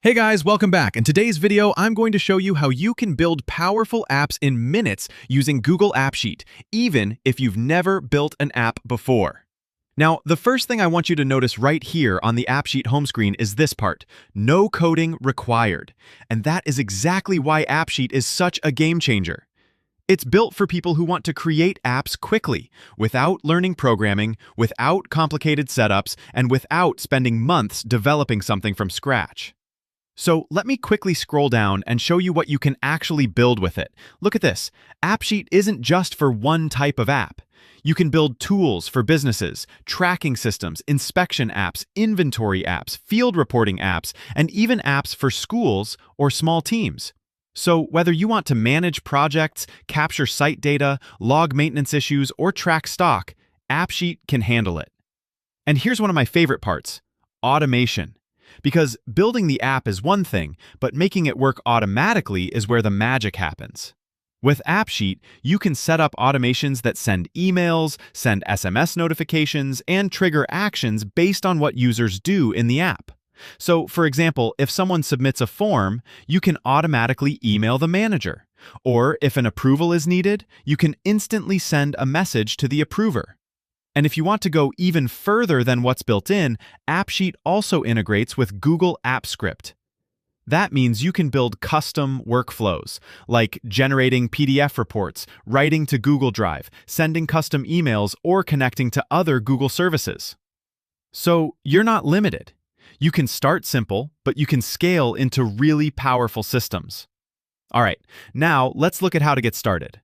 Hey guys, welcome back. In today's video, I'm going to show you how you can build powerful apps in minutes using Google AppSheet, even if you've never built an app before. Now, the first thing I want you to notice right here on the AppSheet home screen is this part, no coding required. And that is exactly why AppSheet is such a game changer. It's built for people who want to create apps quickly, without learning programming, without complicated setups, and without spending months developing something from scratch. So let me quickly scroll down and show you what you can actually build with it. Look at this. AppSheet isn't just for one type of app. You can build tools for businesses, tracking systems, inspection apps, inventory apps, field reporting apps, and even apps for schools or small teams. So whether you want to manage projects, capture site data, log maintenance issues, or track stock, AppSheet can handle it. And here's one of my favorite parts, automation. Because building the app is one thing, but making it work automatically is where the magic happens. With AppSheet, you can set up automations that send emails, send SMS notifications, and trigger actions based on what users do in the app. So, for example, if someone submits a form, you can automatically email the manager. Or if an approval is needed, you can instantly send a message to the approver. And if you want to go even further than what's built in, AppSheet also integrates with Google Apps Script. That means you can build custom workflows, like generating PDF reports, writing to Google Drive, sending custom emails, or connecting to other Google services. So you're not limited. You can start simple, but you can scale into really powerful systems. All right, now let's look at how to get started.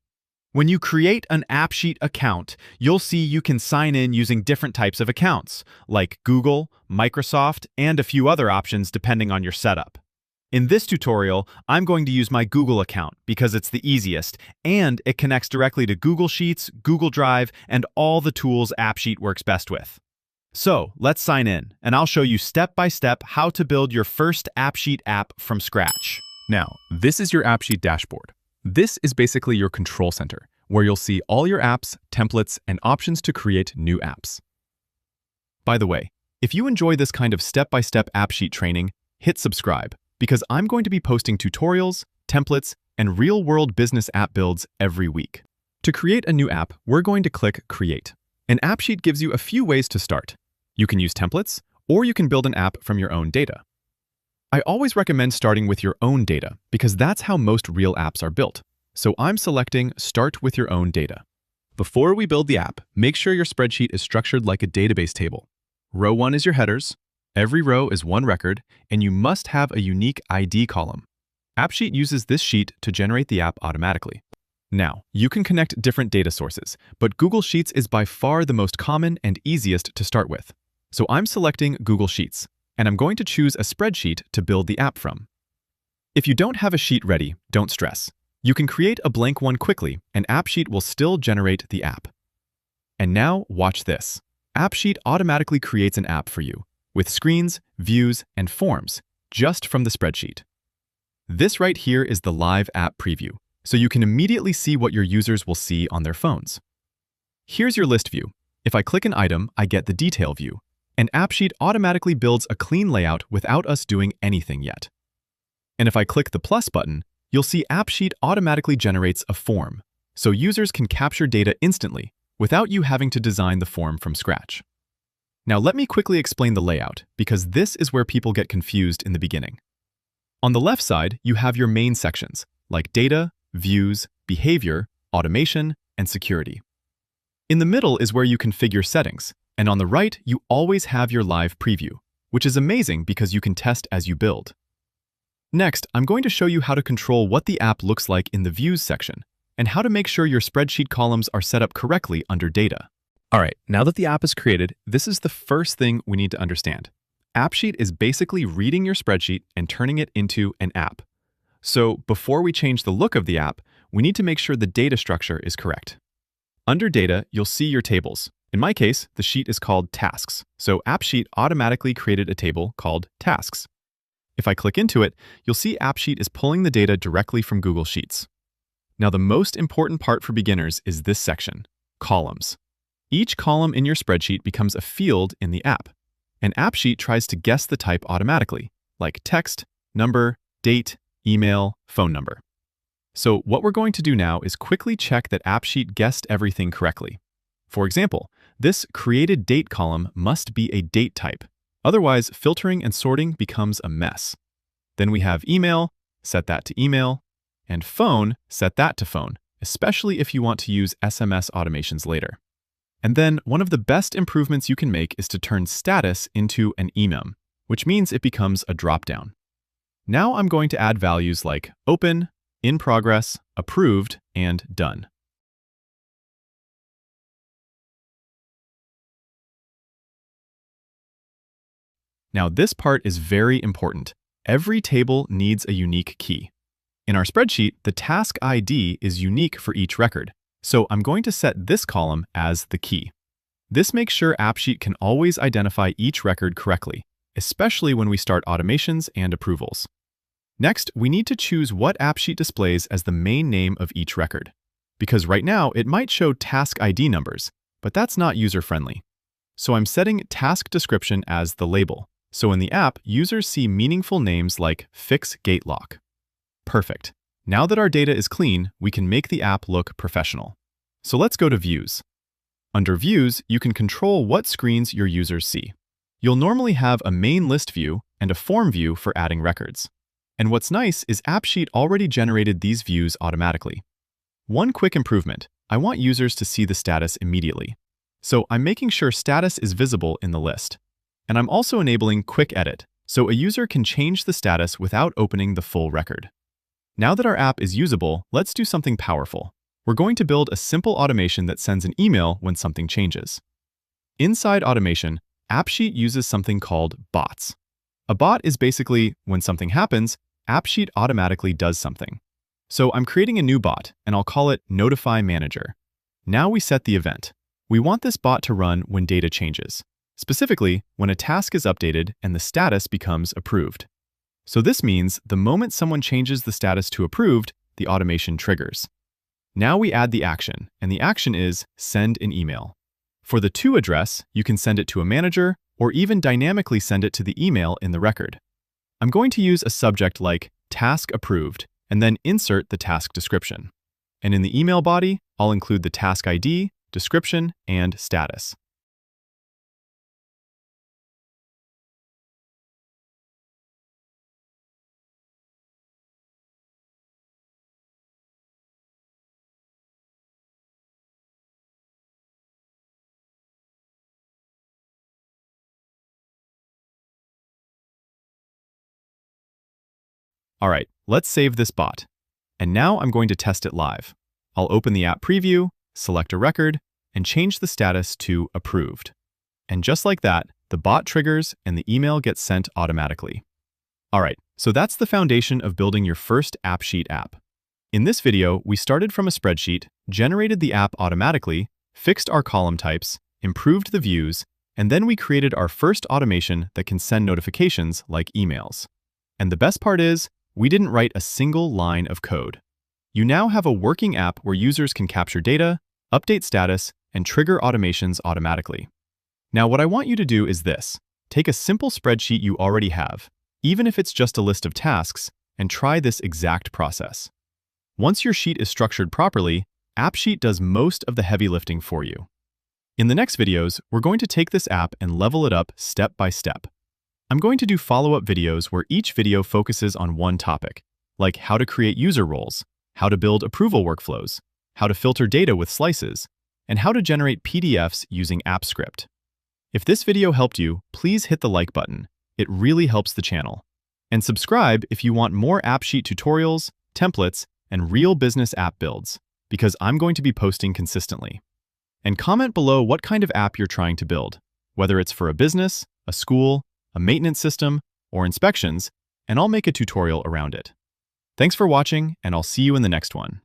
When you create an AppSheet account, you'll see you can sign in using different types of accounts, like Google, Microsoft, and a few other options depending on your setup. In this tutorial, I'm going to use my Google account because it's the easiest, and it connects directly to Google Sheets, Google Drive, and all the tools AppSheet works best with. So let's sign in, and I'll show you step-by-step how to build your first AppSheet app from scratch. Now, this is your AppSheet dashboard. This is basically your control center, where you'll see all your apps, templates, and options to create new apps. By the way, if you enjoy this kind of step-by-step AppSheet training, hit subscribe, because I'm going to be posting tutorials, templates, and real-world business app builds every week. To create a new app, we're going to click Create. An AppSheet gives you a few ways to start. You can use templates, or you can build an app from your own data. I always recommend starting with your own data because that's how most real apps are built. So I'm selecting Start with your own data. Before we build the app, make sure your spreadsheet is structured like a database table. Row 1 is your headers, every row is one record, and you must have a unique ID column. AppSheet uses this sheet to generate the app automatically. Now, you can connect different data sources, but Google Sheets is by far the most common and easiest to start with. So I'm selecting Google Sheets, and I'm going to choose a spreadsheet to build the app from. If you don't have a sheet ready, don't stress. You can create a blank one quickly, and AppSheet will still generate the app. And now, watch this. AppSheet automatically creates an app for you, with screens, views, and forms, just from the spreadsheet. This right here is the live app preview, so you can immediately see what your users will see on their phones. Here's your list view. If I click an item, I get the detail view, and AppSheet automatically builds a clean layout without us doing anything yet. And if I click the plus button, you'll see AppSheet automatically generates a form, so users can capture data instantly without you having to design the form from scratch. Now let me quickly explain the layout, because this is where people get confused in the beginning. On the left side, you have your main sections, like data, views, behavior, automation, and security. In the middle is where you configure settings, and on the right, you always have your live preview, which is amazing because you can test as you build. Next, I'm going to show you how to control what the app looks like in the Views section, and how to make sure your spreadsheet columns are set up correctly under Data. All right, now that the app is created, this is the first thing we need to understand. AppSheet is basically reading your spreadsheet and turning it into an app. So before we change the look of the app, we need to make sure the data structure is correct. Under Data, you'll see your tables. In my case, the sheet is called Tasks, so AppSheet automatically created a table called Tasks. If I click into it, you'll see AppSheet is pulling the data directly from Google Sheets. Now the most important part for beginners is this section, Columns. Each column in your spreadsheet becomes a field in the app, and AppSheet tries to guess the type automatically, like text, number, date, email, phone number. So what we're going to do now is quickly check that AppSheet guessed everything correctly. For example, this created date column must be a date type. Otherwise, filtering and sorting becomes a mess. Then we have email, set that to email, and phone, set that to phone, especially if you want to use SMS automations later. And then one of the best improvements you can make is to turn status into an emem, which means it becomes a dropdown. Now I'm going to add values like open, in progress, approved, and done. Now this part is very important. Every table needs a unique key. In our spreadsheet, the task ID is unique for each record, so I'm going to set this column as the key. This makes sure AppSheet can always identify each record correctly, especially when we start automations and approvals. Next, we need to choose what AppSheet displays as the main name of each record, because right now it might show task ID numbers, but that's not user-friendly. So I'm setting task description as the label, so in the app, users see meaningful names like Fix Gate Lock. Perfect. Now that our data is clean, we can make the app look professional. So let's go to Views. Under Views, you can control what screens your users see. You'll normally have a main list view and a form view for adding records. And what's nice is AppSheet already generated these views automatically. One quick improvement, I want users to see the status immediately. So I'm making sure status is visible in the list. And I'm also enabling Quick Edit, so a user can change the status without opening the full record. Now that our app is usable, let's do something powerful. We're going to build a simple automation that sends an email when something changes. Inside automation, AppSheet uses something called bots. A bot is basically, when something happens, AppSheet automatically does something. So I'm creating a new bot, and I'll call it Notify Manager. Now we set the event. We want this bot to run when data changes, specifically when a task is updated and the status becomes approved. So this means the moment someone changes the status to approved, the automation triggers. Now we add the action, and the action is send an email. For the to address, you can send it to a manager or even dynamically send it to the email in the record. I'm going to use a subject like task approved and then insert the task description. And in the email body, I'll include the task ID, description, and status. All right, let's save this bot. And now I'm going to test it live. I'll open the app preview, select a record, and change the status to approved. And just like that, the bot triggers and the email gets sent automatically. All right, so that's the foundation of building your first AppSheet app. In this video, we started from a spreadsheet, generated the app automatically, fixed our column types, improved the views, and then we created our first automation that can send notifications like emails. And the best part is, we didn't write a single line of code. You now have a working app where users can capture data, update status, and trigger automations automatically. Now, what I want you to do is this. Take a simple spreadsheet you already have, even if it's just a list of tasks, and try this exact process. Once your sheet is structured properly, AppSheet does most of the heavy lifting for you. In the next videos, we're going to take this app and level it up step by step. I'm going to do follow-up videos where each video focuses on one topic, like how to create user roles, how to build approval workflows, how to filter data with slices, and how to generate PDFs using AppScript. If this video helped you, please hit the like button. It really helps the channel. And subscribe if you want more AppSheet tutorials, templates, and real business app builds, because I'm going to be posting consistently. And comment below what kind of app you're trying to build, whether it's for a business, a school, a maintenance system, or inspections, and I'll make a tutorial around it. Thanks for watching, and I'll see you in the next one.